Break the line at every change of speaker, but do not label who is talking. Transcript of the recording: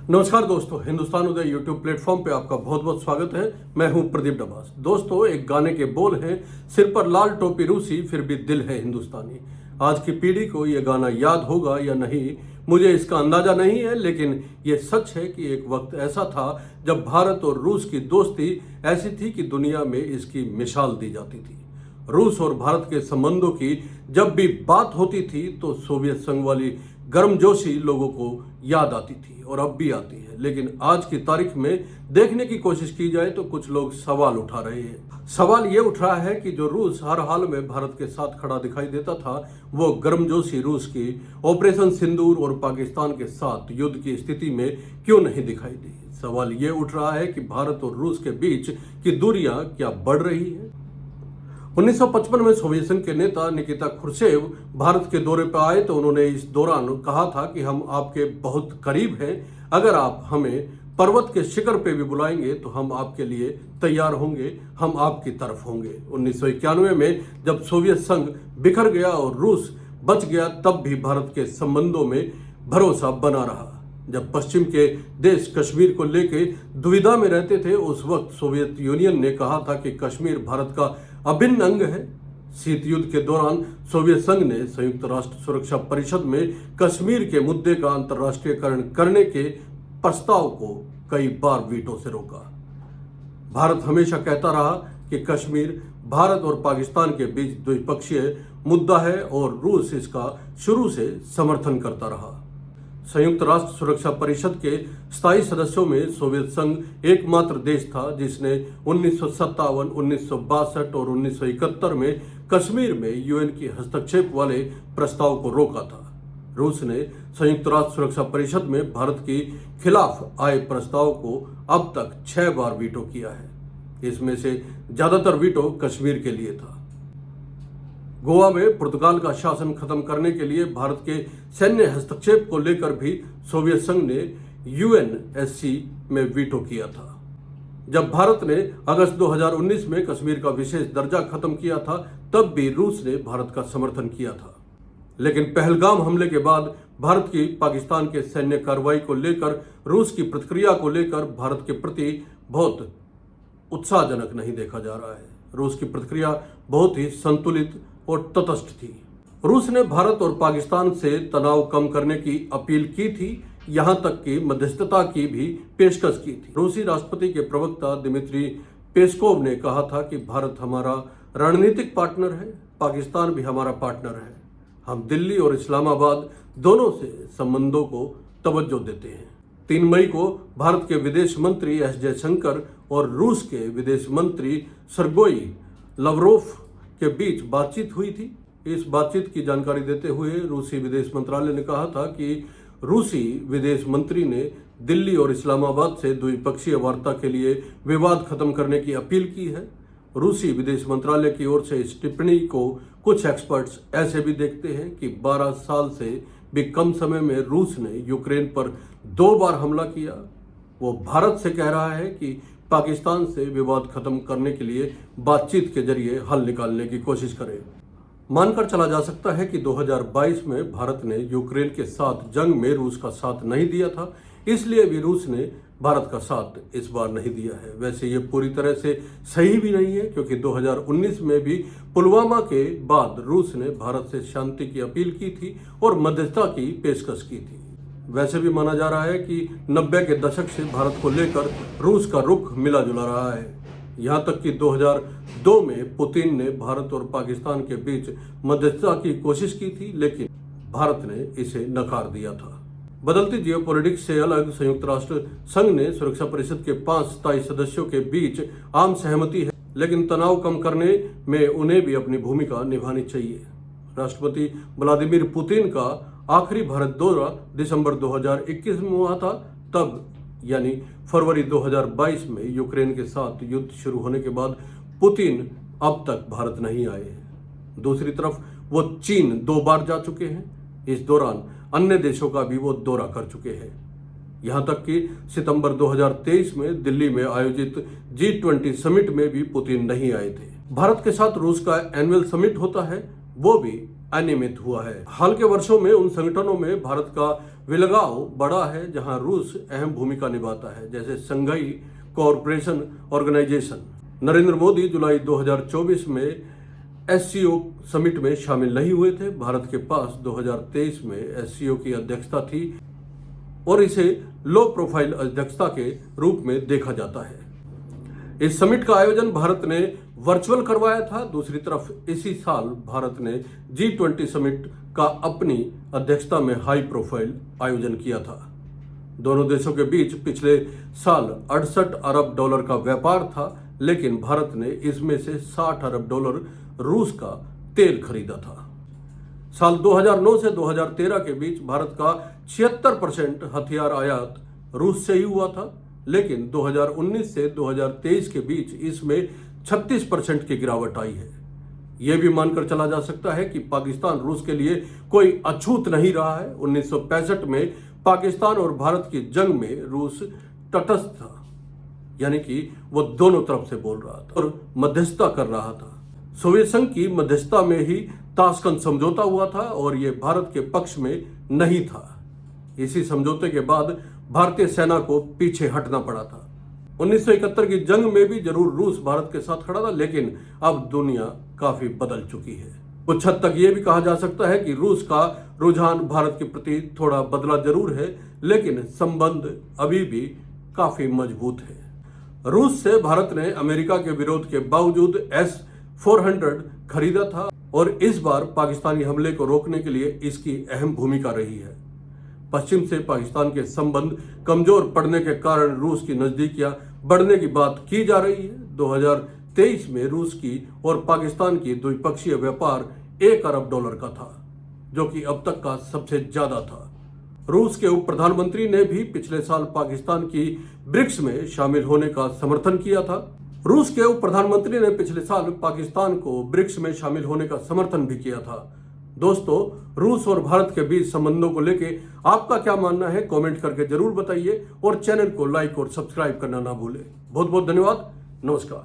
नमस्कार दोस्तों, हिंदुस्तान उदय YouTube platform पे आपका बहुत बहुत स्वागत है। मैं हूं प्रदीप डबास। दोस्तों, एक गाने के बोल हैं, सिर पर लाल टोपी रूसी फिर भी दिल है हिंदुस्तानी। आज की पीढ़ी को यह गाना याद होगा या नहीं, मुझे इसका अंदाजा नहीं है, लेकिन ये सच है कि एक वक्त ऐसा था जब भारत और रूस की दोस्ती ऐसी थी कि दुनिया में इसकी मिसाल दी जाती थी। रूस और भारत के संबंधों की जब भी बात होती थी तो सोवियत संघ वाली गर्मजोशी लोगों को याद आती थी और अब भी आती है। लेकिन आज की तारीख में देखने की कोशिश की जाए तो कुछ लोग सवाल उठा रहे हैं। सवाल ये उठ रहा है कि जो रूस हर हाल में भारत के साथ खड़ा दिखाई देता था, वो गर्मजोशी रूस की ऑपरेशन सिंदूर और पाकिस्तान के साथ युद्ध की स्थिति में क्यों नहीं दिखाई दी। सवाल ये उठ रहा है कि भारत और रूस के बीच की दूरियां क्या बढ़ रही है। 1955 में सोवियत संघ के नेता निकिता खुर्शेव भारत के दौरे पर आए तो उन्होंने इस दौरान कहा था कि हम आपके बहुत करीब हैं, अगर आप हमें पर्वत के शिखर पे भी बुलाएंगे तो हम आपके लिए तैयार होंगे, हम आपकी तरफ होंगे। 1991 में जब सोवियत संघ बिखर गया और रूस बच गया, तब भी भारत के संबंधों में भरोसा बना रहा। जब पश्चिम के देश कश्मीर को लेकर दुविधा में रहते थे, उस वक्त सोवियत यूनियन ने कहा था कि कश्मीर भारत का अभिन्न अंग है। शीत युद्ध के दौरान सोवियत संघ ने संयुक्त राष्ट्र सुरक्षा परिषद में कश्मीर के मुद्दे का अंतर्राष्ट्रीयकरण करने के प्रस्ताव को कई बार वीटो से रोका। भारत हमेशा कहता रहा कि कश्मीर भारत और पाकिस्तान के बीच द्विपक्षीय मुद्दा है और रूस इसका शुरू से समर्थन करता रहा। संयुक्त राष्ट्र सुरक्षा परिषद के स्थायी सदस्यों में सोवियत संघ एकमात्र देश था जिसने 1957, 1962 और 1971 में कश्मीर में यूएन की हस्तक्षेप वाले प्रस्ताव को रोका था। रूस ने संयुक्त राष्ट्र सुरक्षा परिषद में भारत के खिलाफ आए प्रस्ताव को अब तक 6 बार वीटो किया है। इसमें से ज्यादातर वीटो कश्मीर के लिए था। गोवा में पुर्तगाल का शासन खत्म करने के लिए भारत के सैन्य हस्तक्षेप को लेकर भी सोवियत संघ ने यूएनएससी में वीटो किया था। जब भारत ने अगस्त 2019 में कश्मीर का विशेष दर्जा खत्म किया था, तब भी रूस ने भारत का समर्थन किया था। लेकिन पहलगाम हमले के बाद भारत की पाकिस्तान के सैन्य कार्रवाई को लेकर रूस की प्रतिक्रिया को लेकर भारत के प्रति बहुत उत्साहजनक नहीं देखा जा रहा है। रूस की प्रतिक्रिया बहुत ही संतुलित और तटस्थ थी। रूस ने भारत और पाकिस्तान से तनाव कम करने की अपील की थी, यहां तक कि मध्यस्थता की भी पेशकश की थी। रूसी राष्ट्रपति के प्रवक्ता दिमित्री पेस्कोव ने कहा था कि भारत हमारा रणनीतिक पार्टनर है, पाकिस्तान भी हमारा पार्टनर है। हम दिल्ली और इस्लामाबाद दोनों से संबंधों को तवज्जो देते हैं। 3 मई को भारत के विदेश मंत्री एस जयशंकर और रूस के विदेश मंत्री सर्गेई लाव्रोव के बीच बातचीत हुई थी। इस बातचीत की जानकारी देते हुए रूसी विदेश मंत्रालय ने कहा था कि रूसी विदेश मंत्री ने दिल्ली और इस्लामाबाद से द्विपक्षीय वार्ता के लिए विवाद खत्म करने की अपील की है। रूसी विदेश मंत्रालय की ओर से इस टिप्पणी को कुछ एक्सपर्ट्स ऐसे भी देखते हैं कि 12 साल से भी कम समय में रूस ने यूक्रेन पर 2 बार हमला किया। वो भारत से कह रहा है कि पाकिस्तान से विवाद खत्म करने के लिए बातचीत के जरिए हल निकालने की कोशिश करें। मानकर चला जा सकता है कि 2022 में भारत ने यूक्रेन के साथ जंग में रूस का साथ नहीं दिया था, इसलिए भी रूस ने भारत का साथ इस बार नहीं दिया है। वैसे ये पूरी तरह से सही भी नहीं है, क्योंकि 2019 में भी पुलवामा के बाद रूस ने भारत से शांति की अपील की थी और मध्यस्थता की पेशकश की थी। वैसे भी माना जा रहा है कि 90 के दशक से भारत को लेकर रूस का रुख मिला जुला रहा है। यहाँ तक कि 2002 में पुतिन ने भारत और पाकिस्तान के बीच मध्यस्थता की कोशिश की थी, लेकिन भारत ने इसे नकार दिया था। बदलती जियोपॉलिटिक्स से अलग संयुक्त राष्ट्र संघ ने सुरक्षा परिषद के 5 स्थायी सदस्यों के बीच आम सहमति है, लेकिन तनाव कम करने में उन्हें भी अपनी भूमिका निभानी चाहिए। राष्ट्रपति व्लादिमीर पुतिन का आखिरी भारत दौरा दिसंबर 2021 में हुआ था। तब यानी फरवरी 2022 में यूक्रेन के साथ युद्ध शुरू होने के बाद पुतिन अब तक भारत नहीं आए हैं। दूसरी तरफ वो चीन 2 बार जा चुके हैं। इस दौरान अन्य देशों का भी वो दौरा कर चुके हैं। यहां तक कि सितंबर 2023 में दिल्ली में आयोजित G20 समिट में भी पुतिन नहीं आए थे। भारत के साथ रूस का एनुअल समिट होता है, वो भी अनियमित हुआ है। हाल के वर्षों में उन संगठनों में भारत का विलगाव बढ़ा है जहां रूस अहम भूमिका निभाता है, जैसे संघाई कोऑपरेशन ऑर्गेनाइजेशन। नरेंद्र मोदी जुलाई 2024 में एससीओ समिट में शामिल नहीं हुए थे। भारत के पास 2023 में एससीओ की अध्यक्षता थी और इसे लो प्रोफाइल अध्यक्षता के रूप में देखा जाता है। इस समिट का आयोजन भारत ने वर्चुअल करवाया था। दूसरी तरफ इसी साल भारत ने G20 समिट का अपनी अध्यक्षता में हाई प्रोफाइल आयोजन किया था। दोनों देशों के बीच पिछले साल 68 अरब डॉलर का व्यापार था, लेकिन भारत ने इसमें से 60 अरब डॉलर रूस का तेल खरीदा था। साल 2009 से 2013 के बीच भारत का 76% हथियार आयात रूस से ही हुआ था, लेकिन 2019 से 2023 के बीच इसमें 36% की गिरावट आई है। यह भी मानकर चला जा सकता है कि पाकिस्तान रूस के लिए कोई अछूत नहीं रहा है। 1965 में पाकिस्तान और भारत की जंग में रूस तटस्थ था, यानी कि वो दोनों तरफ से बोल रहा था और मध्यस्थता कर रहा था। सोवियत संघ की मध्यस्थता में ही ताशकंद समझौता हुआ था और यह भारत के पक्ष में नहीं था। इसी समझौते के बाद भारतीय सेना को पीछे हटना पड़ा था। 1971 की जंग में भी जरूर रूस भारत के साथ खड़ा था, लेकिन अब दुनिया काफी बदल चुकी है। कुछ हद तक यह भी कहा जा सकता है कि रूस का रुझान भारत के प्रति थोड़ा बदला जरूर है, लेकिन संबंध अभी भी काफी मजबूत है। रूस से भारत ने अमेरिका के विरोध के बावजूद S-400 खरीदा था और इस बार पाकिस्तानी हमले को रोकने के लिए इसकी अहम भूमिका रही है। पश्चिम से पाकिस्तान के संबंध कमजोर पड़ने के कारण रूस की नजदीकियां बढ़ने की बात की जा रही है। 2023 में रूस की और पाकिस्तान की द्विपक्षीय व्यापार 1 अरब डॉलर का था, जो कि अब तक का सबसे ज्यादा था। रूस के उप प्रधानमंत्री ने भी पिछले साल पाकिस्तान की ब्रिक्स में शामिल होने का समर्थन किया था। रूस के उप प्रधानमंत्री ने पिछले साल पाकिस्तान को ब्रिक्स में शामिल होने का समर्थन भी किया था। दोस्तों, रूस और भारत के बीच संबंधों को लेके आपका क्या मानना है, कमेंट करके जरूर बताइए और चैनल को लाइक और सब्सक्राइब करना ना भूलें। बहुत बहुत धन्यवाद। नमस्कार।